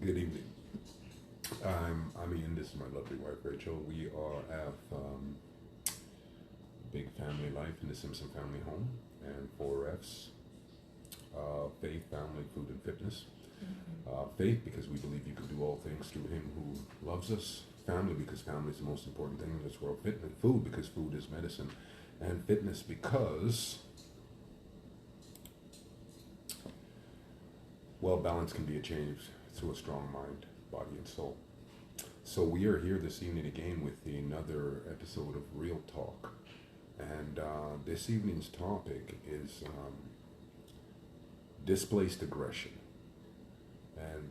Good evening. I'm Ian. This is my lovely wife Rachel. We are at big family life in the Simpson family home, and four F's: faith, family, food, and fitness. Faith, because we believe you can do all things through Him who loves us. Family, because family is the most important thing in this world. Fitness, food, because food is medicine, and fitness, because well, balance can be achieved through a strong mind, body, and soul. So we are here this evening again with another episode of Real Talk, and this evening's topic is displaced aggression, and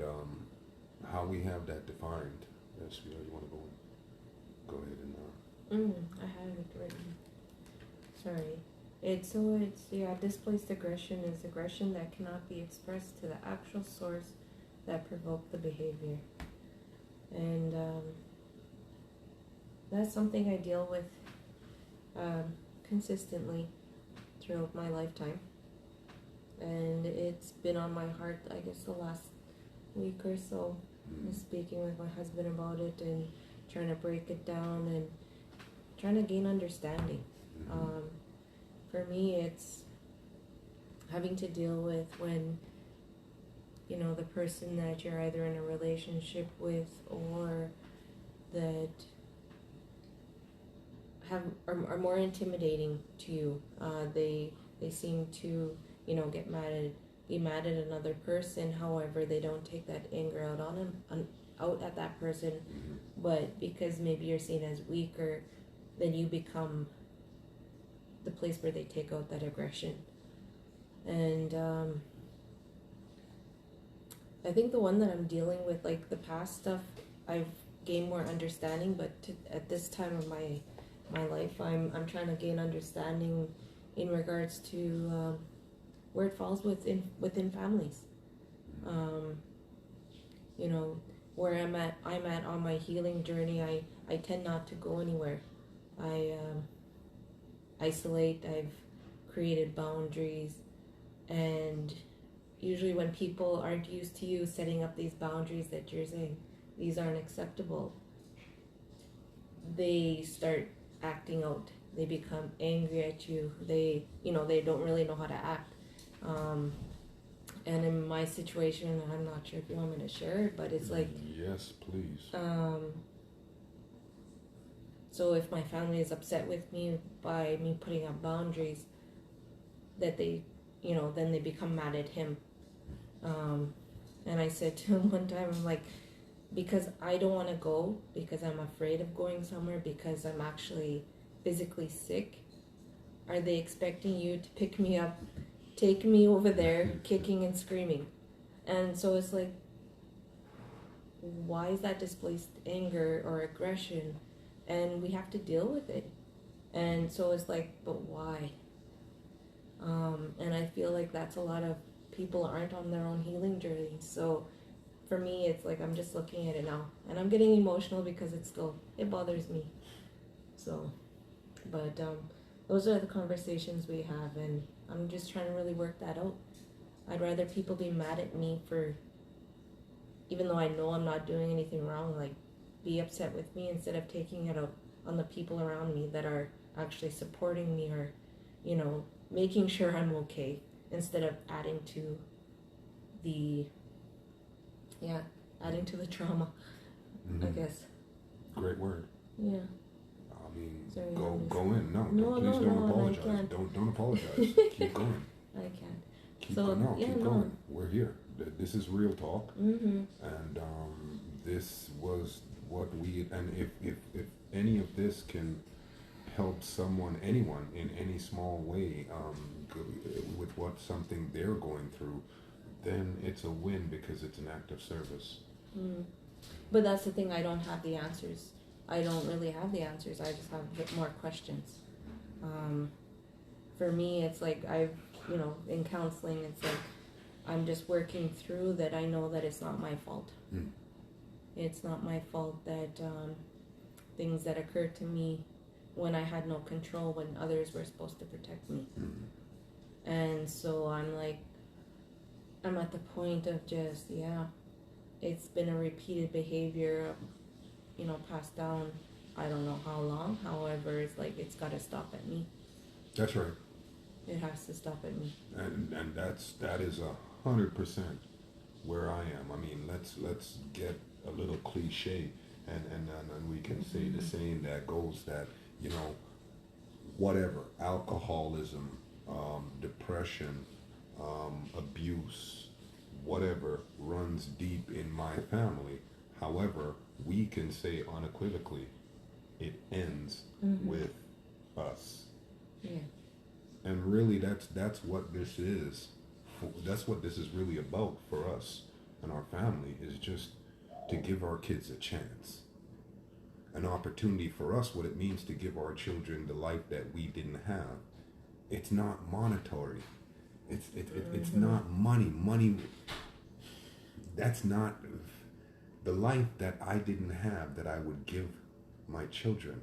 how we have that defined. Yes, you want to go ahead and. I have it written. Sorry. It's displaced aggression is aggression that cannot be expressed to the actual source that provoked the behavior. And that's something I deal with consistently throughout my lifetime. And it's been on my heart, I guess, the last week or so. I was speaking with my husband about it and trying to break it down and trying to gain understanding. For me, it's having to deal with when, the person that you're either in a relationship with or that are more intimidating to you. They seem to, be mad at another person. However, they don't take that anger out at that person. But because maybe you're seen as weaker, then you become the place where they take out that aggression. And I think the one that I'm dealing with, like the past stuff, I've gained more understanding, but at this time of my life, I'm trying to gain understanding in regards to where it falls within families. Where I'm at on my healing journey. I tend not to go anywhere. I isolate. I've created boundaries, and usually when people aren't used to you setting up these boundaries that you're saying these aren't acceptable, they start acting out. They become angry at you. They don't really know how to act. And in my situation, I'm not sure if you want me to share it, but it's like, yes, please. So if my family is upset with me by me putting up boundaries, that they, then they become mad at him. And I said to him one time, I'm like, because I don't want to go, because I'm afraid of going somewhere, because I'm actually physically sick, are they expecting you to pick me up, take me over there, kicking and screaming? And so it's like, why is that displaced anger or aggression? And we have to deal with it. And so it's like, but why? And I feel like that's a lot of people aren't on their own healing journey. So for me, it's like I'm just looking at it now, and I'm getting emotional because it bothers me. So, but those are the conversations we have, and I'm just trying to really work that out. I'd rather people be mad at me for, even though I know I'm not doing anything wrong, like be upset with me instead of taking it out on the people around me that are actually supporting me or, making sure I'm okay, instead of adding to the trauma, I guess. Great word. Yeah. I mean, Sorry, go in. Please don't apologize. Don't apologize. Keep going. I can't. Keep going. We're here. This is Real Talk, and this was what and if any of this can help anyone in any small way, with something they're going through, then it's a win, because it's an act of service. But that's the thing, I don't have the answers. I don't really have the answers. I just have a bit more questions. For me, it's like in counseling, it's like I'm just working through that. I know that it's not my fault. It's not my fault that things that occurred to me when I had no control, when others were supposed to protect me. And so I'm like, I'm at the point of just, it's been a repeated behavior, passed down. I don't know how long. However, it's like it's got to stop at me. That's right. It has to stop at me. And that is 100% where I am. I mean, let's get a little cliche, and we can say the saying that goes that whatever, alcoholism, depression, abuse, whatever runs deep in my family. However, we can say unequivocally, it ends with us. Yeah. And really, that's what this is. That's what this is really about for us and our family, is just to give our kids a chance, an opportunity for us. What it means to give our children the life that we didn't have. It's not monetary. It's not money. Money. That's not the life that I didn't have, that I would give my children,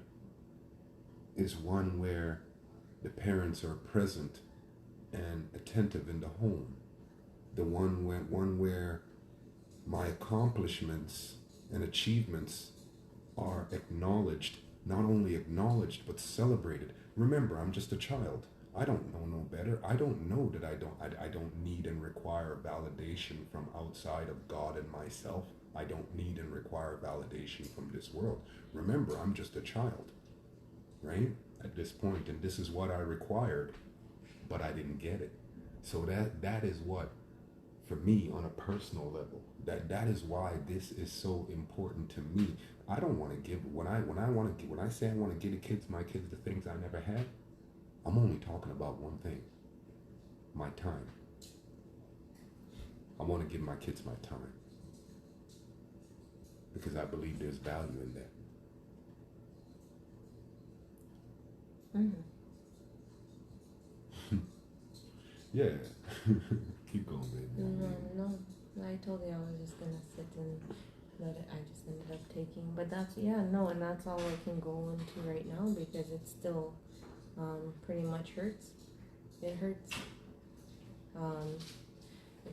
is one where the parents are present and attentive in the home. The one where my accomplishments and achievements are acknowledged, not only acknowledged, but celebrated. Remember, I'm just a child. I don't know no better. I don't know that I don't need and require validation from outside of God and myself. I don't need and require validation from this world. Remember, I'm just a child, right? At this point, and this is what I required, but I didn't get it. So that is what, for me, on a personal level, that is why this is so important to me. I don't want to give when I say I want to give my kids the things I never had. I'm only talking about one thing: my time. I want to give my kids my time because I believe there's value in that. Yeah. Keep going, baby. No. I told you I was just gonna sit and let it. I just ended up taking, but and that's all I can go into right now because it still pretty much hurts. It hurts,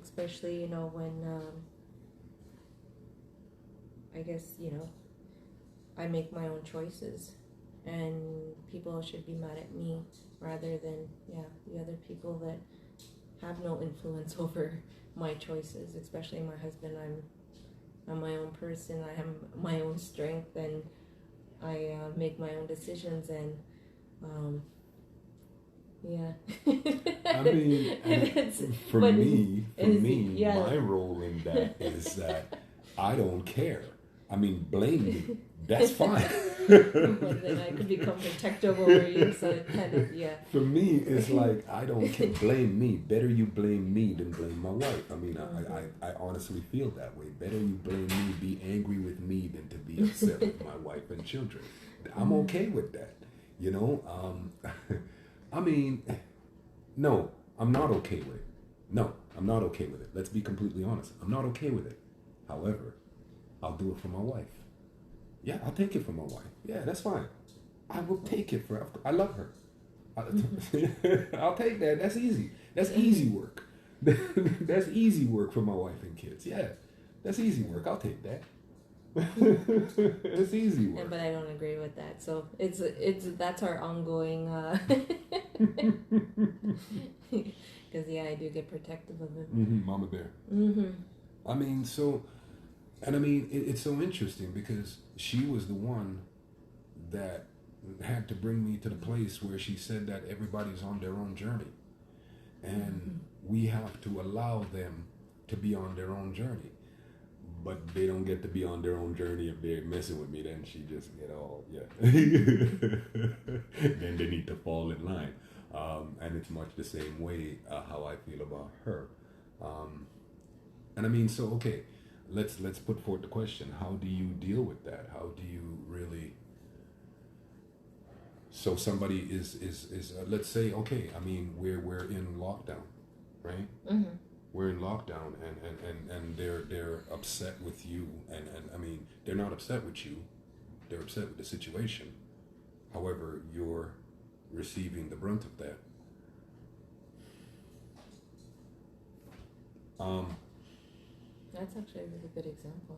especially when I guess I make my own choices, and people should be mad at me rather than the other people that have no influence over my choices, especially my husband. I'm my own person. I have my own strength, and I make my own decisions. And I mean, for me, my role in that is that I don't care. I mean, blame me. That's fine. But then I could become protective over you, so it kind of, For me, it's like, I don't care. Blame me. Better you blame me than blame my wife. I mean, I honestly feel that way. Better you blame me, be angry with me, than to be upset with my wife and children. I'm okay with that. I mean, no, I'm not okay with it. No, I'm not okay with it. Let's be completely honest. I'm not okay with it. However, I'll do it for my wife. Yeah, I'll take it for my wife. Yeah, that's fine. I will take it for. I love her. I'll take that. That's easy. That's easy work. That's easy work for my wife and kids. Yeah, that's easy work. I'll take that. It's easy work. But I don't agree with that. So it's that's our ongoing. Because I do get protective of him. Mama bear. I mean, it's so interesting because she was the one that had to bring me to the place where she said that everybody's on their own journey, and we have to allow them to be on their own journey. But they don't get to be on their own journey if they're messing with me. Then she just then they need to fall in line. And it's much the same way how I feel about her. And I mean, so okay, let's put forth the question: how do you deal with that? How do you really? So somebody is let's say, okay, I mean, we're in lockdown, right? We're in lockdown, and they're upset with you, and I mean, they're not upset with you, they're upset with the situation. However, you're receiving the brunt of that. That's actually a really good example.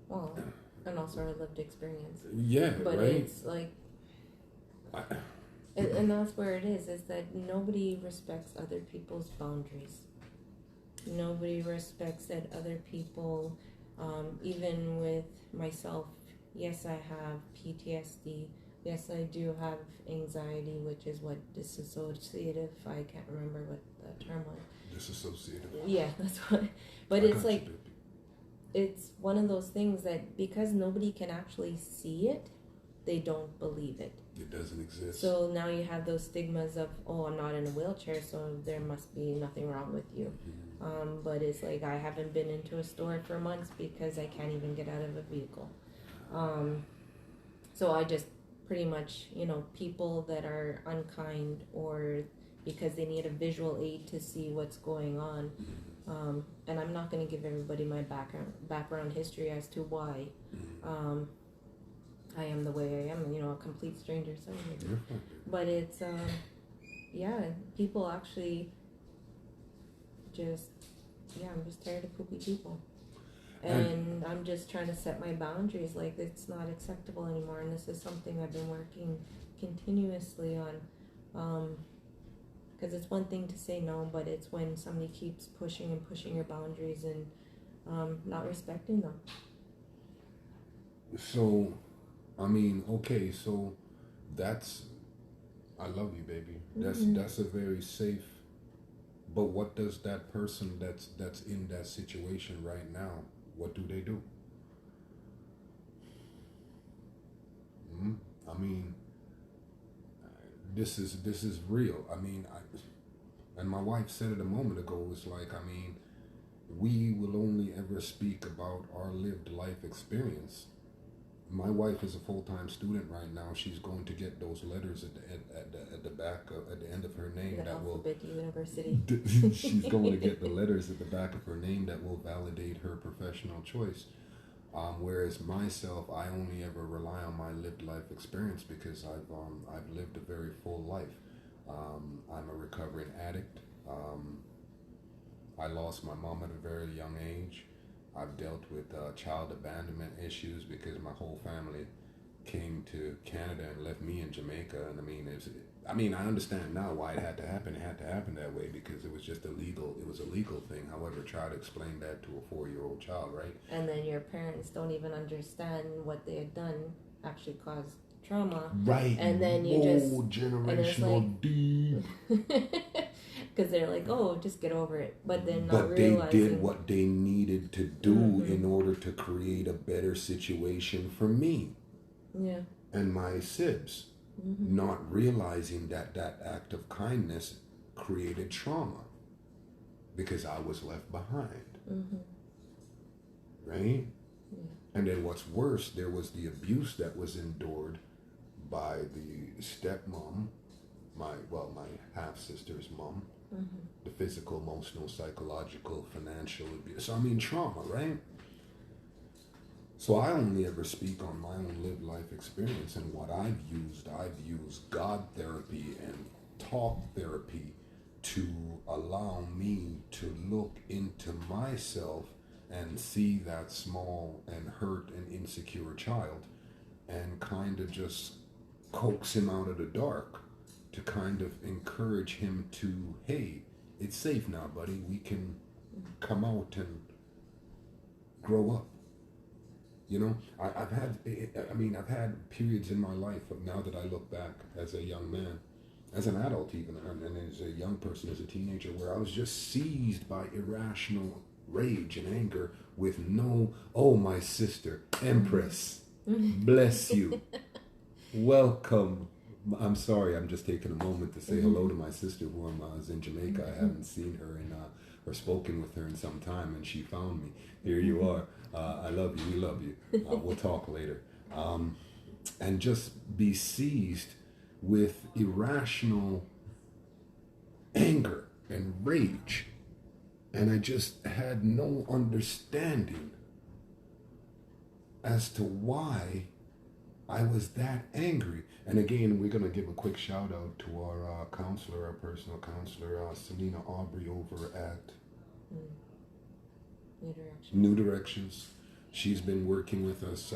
Well, and also our lived experience. Yeah, but right? it's like, and that's where it is that nobody respects other people's boundaries. Nobody respects that other people, even with myself, yes, I have PTSD. Yes, I do have anxiety, which is what disassociative, I can't remember what the term was. Disassociative. Yeah, that's what. But it's like, it's one of those things that because nobody can actually see it, they don't believe it. It doesn't exist. So now you have those stigmas of, oh, I'm not in a wheelchair, so there must be nothing wrong with you. But it's like, I haven't been into a store for months because I can't even get out of a vehicle. So I just pretty much, people that are unkind or because they need a visual aid to see what's going on. And I'm not going to give everybody my background history as to why I am the way I am, a complete stranger. So, but it's, people actually I'm just tired of poopy people. And I'm just trying to set my boundaries. Like, it's not acceptable anymore. And this is something I've been working continuously on. Because it's one thing to say no, but it's when somebody keeps pushing and pushing your boundaries and not respecting them. So, I mean, okay, so that's, I love you, baby. That's a very safe, but what does that person that's in that situation right now, what do they do? I mean, this is real. I mean, and my wife said it a moment ago, it's like, I mean, we will only ever speak about our lived life experience. My wife is a full-time student right now. She's going to get those letters at the back at the end of her name the that Alphabet University. She's going to get the letters at the back of her name that will validate her professional choice. Whereas myself, I only ever rely on my lived life experience because I've lived a very full life. I'm a recovering addict. I lost my mom at a very young age. I've dealt with child abandonment issues because my whole family came to Canada and left me in Jamaica. And I mean, I understand now why it had to happen. It had to happen that way because it was just illegal. It was a legal thing. However, try to explain that to a 4-year-old child, right? And then your parents don't even understand what they had done actually caused trauma. Right. And then you generational D. Because they're like, oh, just get over it. But then not realizing. But they did what they needed to do in order to create a better situation for me. Yeah. And my sibs. Not realizing that act of kindness created trauma. Because I was left behind. Right? Yeah. And then what's worse, there was the abuse that was endured by the stepmom, my half-sister's mom. The physical, emotional, psychological, financial abuse. So, I mean, trauma, right? So I only ever speak on my own lived life experience and what I've used God therapy and talk therapy to allow me to look into myself and see that small and hurt and insecure child and kind of just coax him out of the dark to kind of encourage him to, hey, it's safe now, buddy. We can come out and grow up. I've had periods in my life of now that I look back as a young man, as an adult even, and as a young person, as a teenager, where I was just seized by irrational rage and anger with my sister, Empress, bless you, welcome. I'm sorry, I'm just taking a moment to say hello to my sister who is in Jamaica. I haven't seen her or spoken with her in some time, and she found me. Here you are. I love you. We love you. We'll talk later. And just be seized with irrational anger and rage. And I just had no understanding as to why I was that angry. And again, we're going to give a quick shout out to our personal counselor, Selena Aubrey over at New Directions. She's been working with us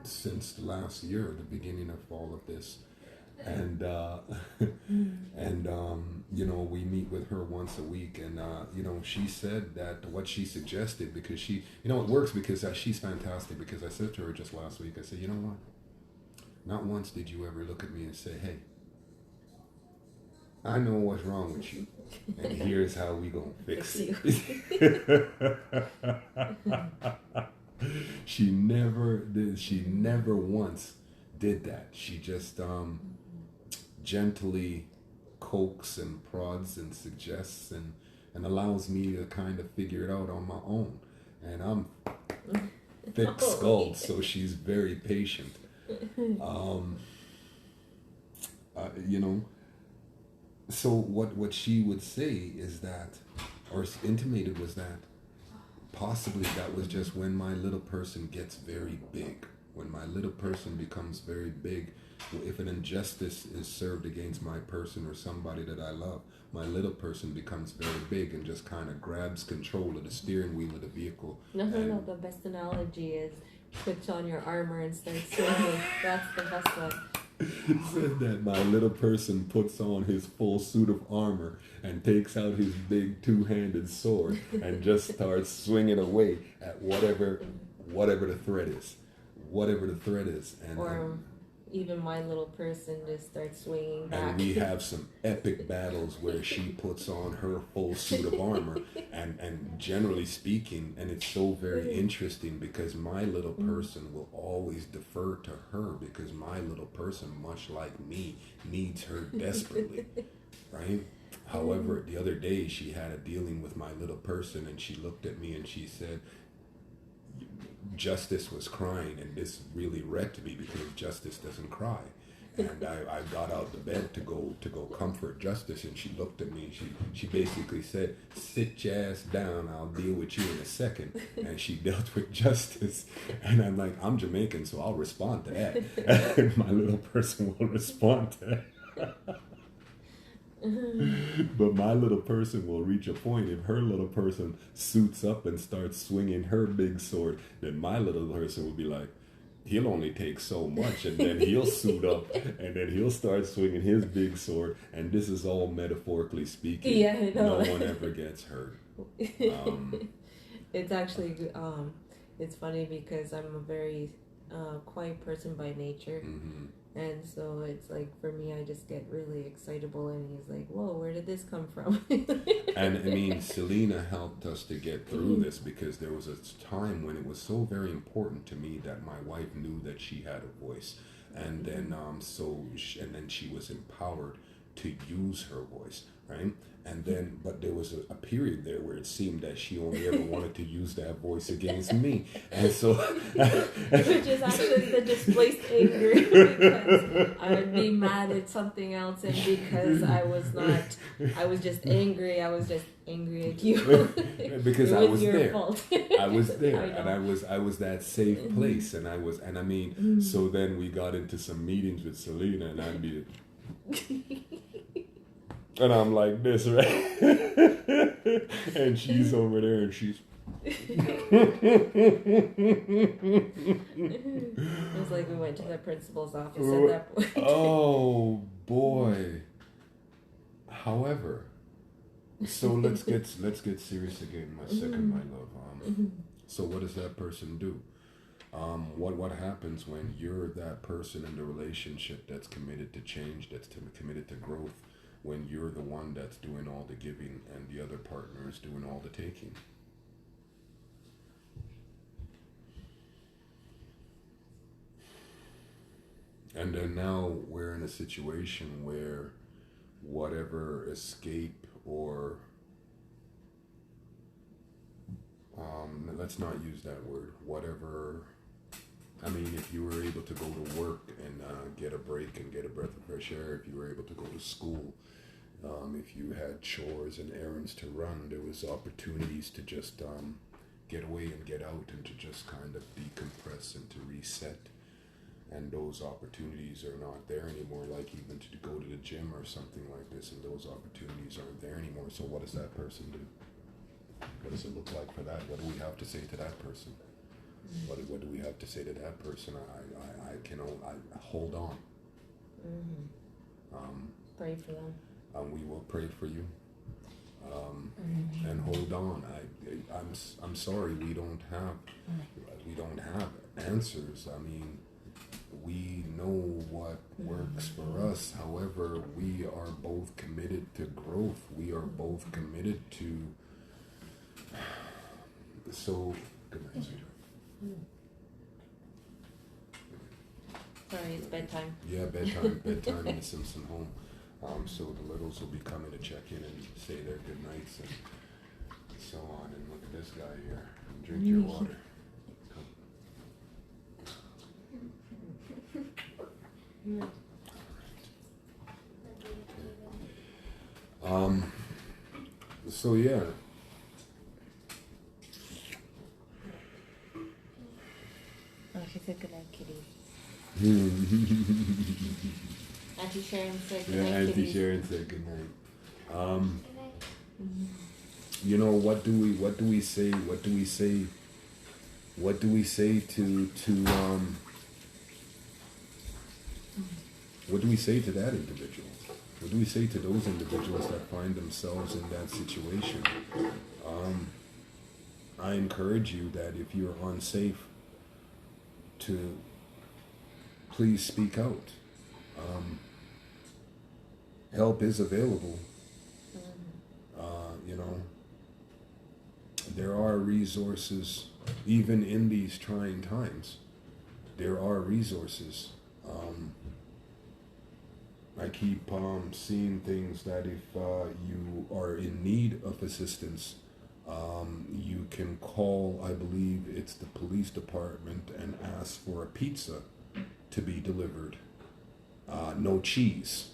since last year, the beginning of all of this. And you know, we meet with her once a week, and you know, she said that what she suggested, because she, you know, it works because she's fantastic, because I said to her just last week, I said, you know what, not once did you ever look at me and say, hey, I know what's wrong with you, and here's how we gonna fix it. She never did. She never once did that. She just gently coaxes and prods and suggests and allows me to kind of figure it out on my own. And I'm thick-skulled, so she's very patient. You know, so what she would say is that, or intimated was that, possibly that was just when my little person gets very big. When my little person becomes very big, if an injustice is served against my person or somebody that I love, my little person becomes very big and just kind of grabs control of the steering wheel of the vehicle. No. The best analogy is put on your armor and start swinging. That's the best one. Said that my little person puts on his full suit of armor and takes out his big two-handed sword and just starts swinging away at whatever the threat is. Whatever the threat is. Or even my little person just starts swinging back. And we have some epic battles where she puts on her full suit of armor, and generally speaking, and it's so very interesting because my little person will always defer to her, because my little person, much like me, needs her desperately, right? However, the other day she had a dealing with my little person, and she looked at me and she said, Justice was crying, and this really wrecked me because Justice doesn't cry. And I got out the bed to go comfort Justice, and she looked at me. She basically said, "Sit your ass down. I'll deal with you in a second." And she dealt with Justice, and I'm like, I'm Jamaican, so I'll respond to that. And my little person will respond to that. But my little person will reach a point, if her little person suits up and starts swinging her big sword, then my little person will be like, he'll only take so much, and then he'll suit up, and then he'll start swinging his big sword, and this is all metaphorically speaking. Yeah, I know. No one ever gets hurt. It's actually, it's funny because I'm a very quiet person by nature. Mm-hmm. And so it's like, for me, I just get really excitable, and he's like, whoa, where did this come from? And I mean, Selena helped us to get through this, because there was a time when it was so very important to me that my wife knew that she had a voice. And then, and then she was empowered to use her voice, right? And then, but there was a period there where it seemed that she only ever wanted to use that voice against me. And so... Which is actually the displaced anger, because I would be mad at something else, and because I was just angry at you. Because I was there. Fault. I was there, and I was that safe place, and I mean, so then we got into some meetings with Selena, and I'd be... And I'm like this, right? And she's over there, and she's... It was like we went to the principal's office at that point. Oh, boy. However, so let's get serious again, my second, my love. So what does that person do? What happens when you're that person in the relationship that's committed to change, that's committed to growth, when you're the one that's doing all the giving and the other partner is doing all the taking? And then now we're in a situation where whatever escape or let's not use that word, whatever, I mean, if you were able to go to work and get a break and get a breath of fresh air, if you were able to go to school, if you had chores and errands to run, there was opportunities to just get away and get out and to just kind of decompress and to reset. And those opportunities are not there anymore, like even to go to the gym or something like this, and those opportunities aren't there anymore. So what does that person do? What does it look like for that? What do we have to say to that person? What do we have to say to that person? I hold on. Pray for them. We will pray for you. And hold on. I'm sorry we don't have answers. I mean, we know what works for us. However, we are both committed to growth. We are both committed to. So good night, sweetheart. Sorry, it's bedtime. Yeah, bedtime in the Simpson home. So the littles will be coming to check in and say their good nights and so on. And look at this guy here. Drink your water. So yeah. Oh, she said good night, kitty. Auntie Sharon said good night, Auntie kitty. Sharon said good night. You know, what do we say to what do we say to that individual? What do we say to those individuals that find themselves in that situation? I encourage you that if you're unsafe, to please speak out. Help is available. You know, there are resources, even in these trying times. There are resources. I keep seeing things that if you are in need of assistance, you can call, I believe it's the police department, and ask for a pizza to be delivered. No cheese.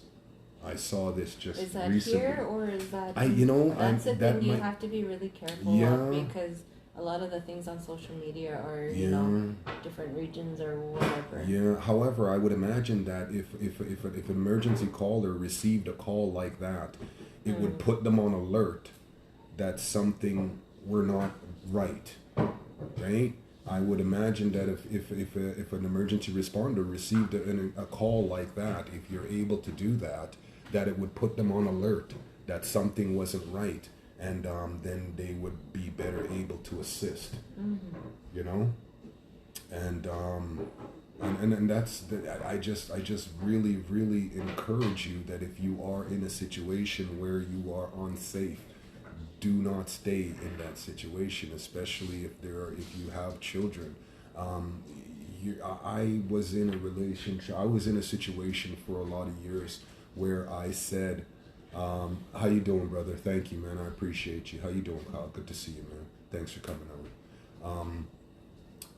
I saw this just recently. Is that recently. here or is that? That's the thing you have to be really careful of, because a lot of the things on social media are, you know, different regions or whatever. Yeah. However, I would imagine that if an emergency caller received a call like that, it would put them on alert that something were not right. Right. I would imagine that if an emergency responder received a call like that, if you're able to do that, that it would put them on alert that something wasn't right, and then they would be better able to assist. You know, and that's I just really encourage you that if you are in a situation where you are unsafe, do not stay in that situation, especially if you have children. I was in a relationship. I was in a situation for a lot of years where I said, "How you doing, brother? Thank you, man. I appreciate you. How you doing, Kyle? Good to see you, man. Thanks for coming over."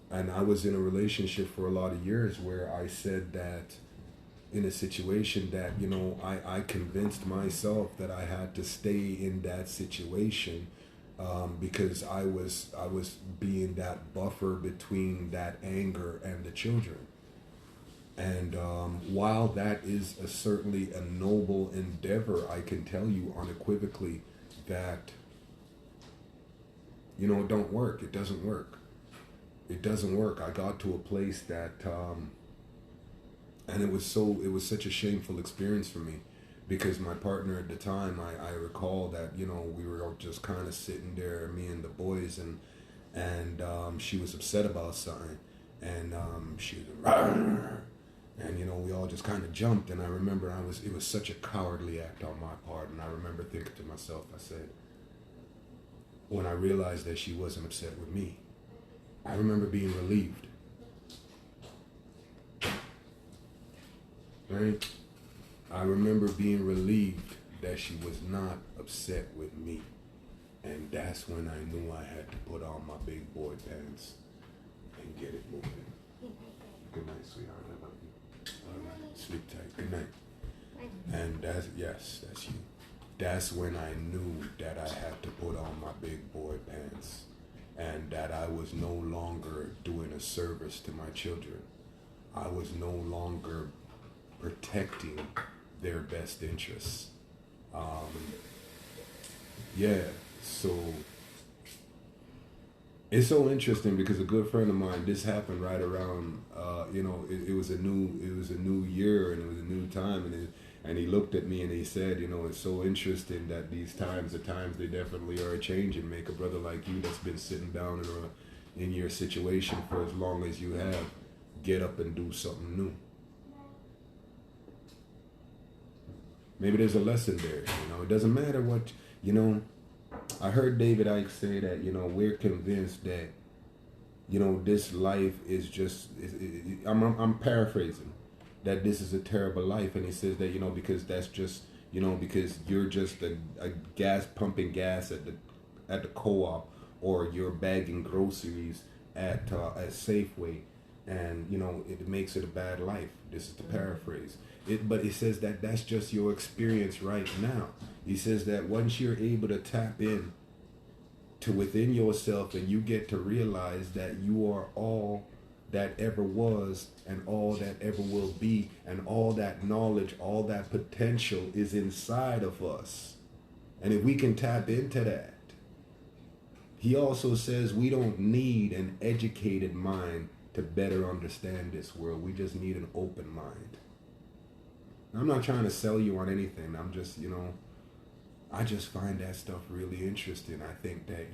And I was in a relationship for a lot of years where I said that, in a situation that, you know, I convinced myself that I had to stay in that situation because I was being that buffer between that anger and the children. And while that is certainly a noble endeavor, I can tell you unequivocally that, you know, it don't work. It doesn't work. It doesn't work. I got to a place that and it was such a shameful experience for me, because my partner at the time, I recall that, you know, we were all just kind of sitting there, me and the boys, and she was upset about something, and she was, "Rawr!" And, you know, we all just kind of jumped, and I remember it was such a cowardly act on my part, and I remember thinking to myself, I said, when I realized that she wasn't upset with me, I remember being relieved. Right? I remember being relieved that she was not upset with me. And that's when I knew I had to put on my big boy pants and get it moving. Good night, sweetheart. I love you. All right. Sleep tight. Good night. And that's you. That's when I knew that I had to put on my big boy pants, and that I was no longer doing a service to my children. I was no longer protecting their best interests. So It's so interesting because a good friend of mine, this happened right around, it was a new year and it was a new time, and he looked at me and he said, it's so interesting that these times, the times they definitely are changing. Make a brother like you that's been sitting down in your situation for as long as you have, get up and do something new. Maybe there's a lesson there. It doesn't matter what, I heard David Icke say that, we're convinced that, this life is just, I'm paraphrasing, that this is a terrible life. And he says that, because that's just, because you're just a gas pumping gas at the co-op, or you're bagging groceries at Safeway, and, it makes it a bad life. This is the paraphrase. But it says that that's just your experience right now. He says that once you're able to tap in to within yourself and you get to realize that you are all that ever was and all that ever will be, and all that knowledge, all that potential is inside of us. And if we can tap into that, he also says we don't need an educated mind to better understand this world. We just need an open mind. I'm not trying to sell you on anything. I'm just, I just find that stuff really interesting. I think that,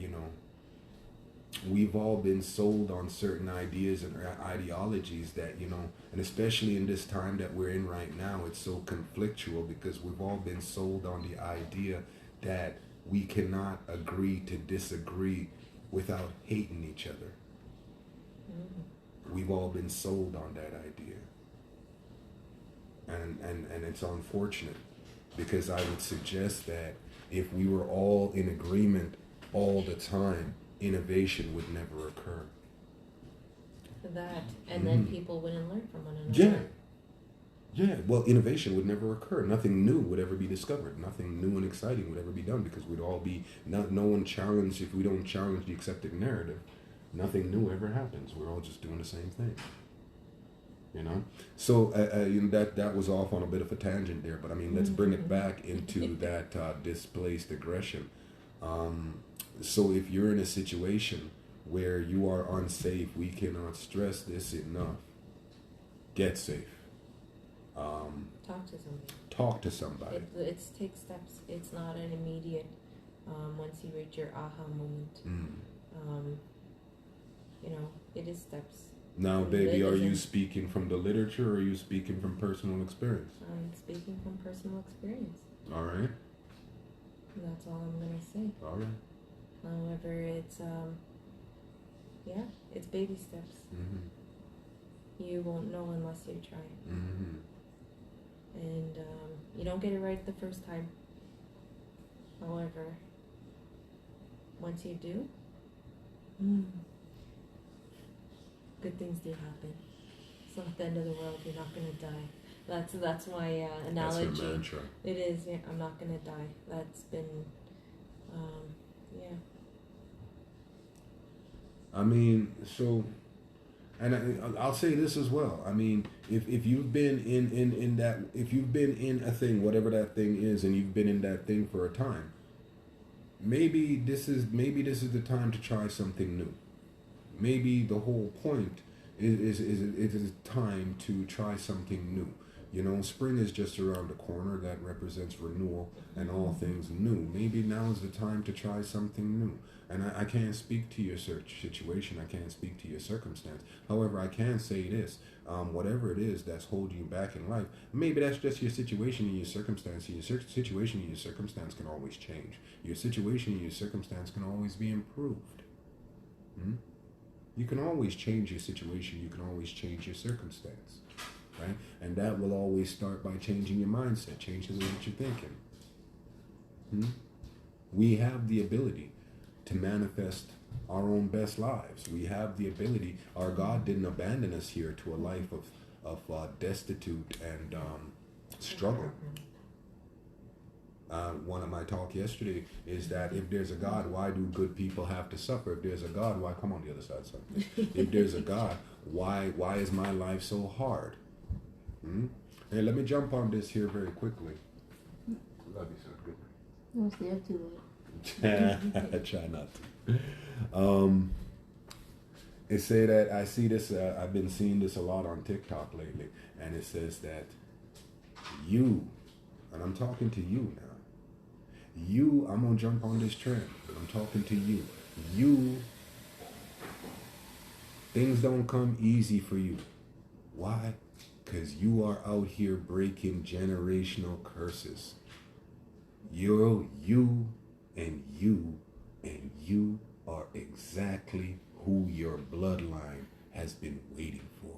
we've all been sold on certain ideas and ideologies that, and especially in this time that we're in right now, it's so conflictual because we've all been sold on the idea that we cannot agree to disagree without hating each other. We've all been sold on that idea. And it's unfortunate, because I would suggest that if we were all in agreement all the time, innovation would never occur. That, and then people wouldn't learn from one another. Yeah. Well, innovation would never occur. Nothing new would ever be discovered. Nothing new and exciting would ever be done, because we'd all be, no one challenged. If we don't challenge the accepted narrative, nothing new ever happens. We're all just doing the same thing. So that was off on a bit of a tangent there, but I mean, let's bring it back into that displaced aggression. So if you're in a situation where you are unsafe, we cannot stress this enough. Get safe. Talk to somebody. It takes steps. It's not an immediate. Once you reach your aha moment, it is steps. Now, baby, are you speaking from the literature, or are you speaking from personal experience? I'm speaking from personal experience. All right. That's all I'm going to say. All right. However, it's, it's baby steps. You won't know unless you try. And you don't get it right the first time. However, once you do, good things do happen. It's not the end of the world. You're not going to die. That's my analogy. That's her mantra. It is. Yeah, I'm not going to die. That's been, I mean, so, and I'll say this as well. I mean, if you've been in that, if you've been in a thing, whatever that thing is, and you've been in that thing for a time, maybe this is the time to try something new. Maybe the whole point is time to try something new. Spring is just around the corner. That represents renewal and all things new. Maybe now is the time to try something new. And I can't speak to your situation. I can't speak to your circumstance. However, I can say this. Whatever it is that's holding you back in life, maybe that's just your situation and your circumstance. Your situation and your circumstance can always change. Your situation and your circumstance can always be improved. You can always change your situation. You can always change your circumstance, right? And that will always start by changing your mindset, changing the way that you're thinking. We have the ability to manifest our own best lives. We have the ability. Our God didn't abandon us here to a life of destitute and struggle. One of my talk yesterday is that if there's a God, why do good people have to suffer? If there's a God, why come on the other side something? If there's a God, why is my life so hard? Hey, let me jump on this here very quickly. Love you, sir. Good. I was there too late. I try not to. It say that I see this. I've been seeing this a lot on TikTok lately, and it says that you, and I'm talking to you now. You, I'm gonna jump on this trend, but I'm talking to you. You, things don't come easy for you. Why? Because you are out here breaking generational curses. You and you are exactly who your bloodline has been waiting for.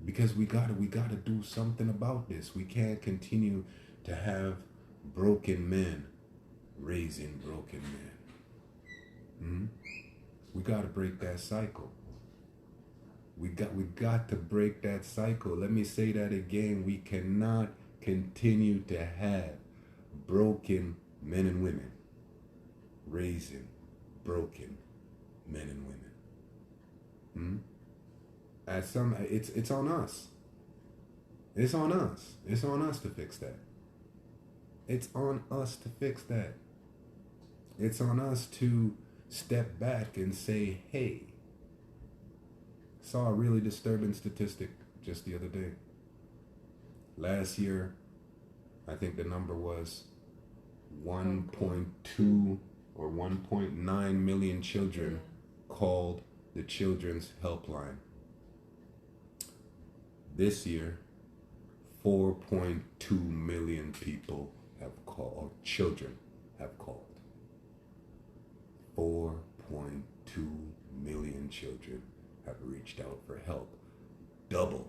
Because we gotta do something about this. We can't continue to have broken men raising broken men. We gotta break that cycle. We got to break that cycle. Let me say that again. We cannot continue to have broken men and women raising broken men and women. It's on us. It's on us. It's on us to fix that. It's on us to fix that. It's on us to step back and say, hey, saw a really disturbing statistic just the other day. Last year, I think the number was 1.2 or 1.9 million children called the Children's Helpline. This year, 4.2 million people have called, or children have called. 4.2 million children have reached out for help. Double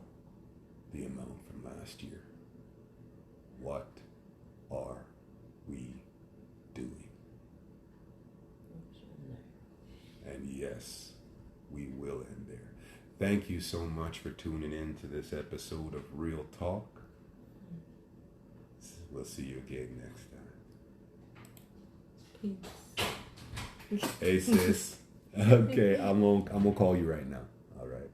the amount from last year. What are we doing? And yes, we will end there. Thank you so much for tuning in to this episode of Real Talk. We'll see you again next time. Peace. Hey sis. Okay, I'm gonna call you right now. All right.